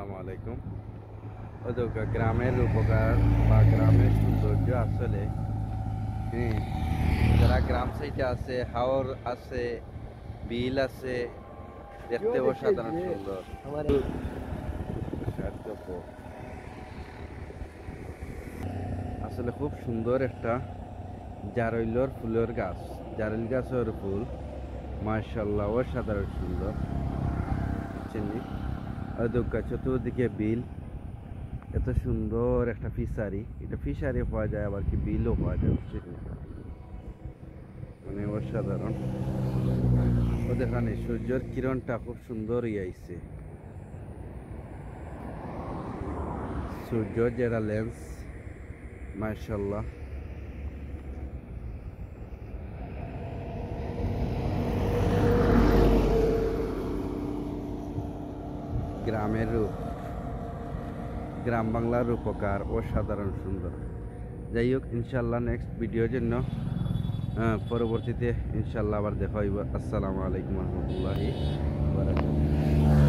আসসালামু আলাইকুম। ওদুকা গ্রামের উপকার বা গ্রামের সৌন্দর্য আসলে যারা গ্রাম সাইডে আছে, হাওর আছে, বিল আছে, দেখতে অসাধারণ সুন্দর। আসলে খুব সুন্দর একটা জারৈলর ফুলের গাছ, জারৈল গাছের ফুল মাশাআল্লাহ অসাধারণ সুন্দর। চিনি ওদুকা চতুর্দিকে বিল, এত সুন্দর একটা ফিশারি, এটা ফিশারি পাওয়া যায় আবার কি বিলও পাওয়া যায়, মানে অসাধারণ। ও দেখানে সূর্যের কিরণটা খুব সুন্দর আইছে, সূর্য যেটা লেন্স মাশাআল্লাহ। গ্রামের রূপ, গ্রাম বাংলার উপকার অসাধারণ সুন্দর। যাই হোক, ইনশাল্লাহ নেক্সট ভিডিওর জন্য পরবর্তীতে ইনশাল্লাহ আবার দেখা হইব। আসসালামু আলাইকুম রহমতুল্লাহি ওয়া বারাকাতুহু।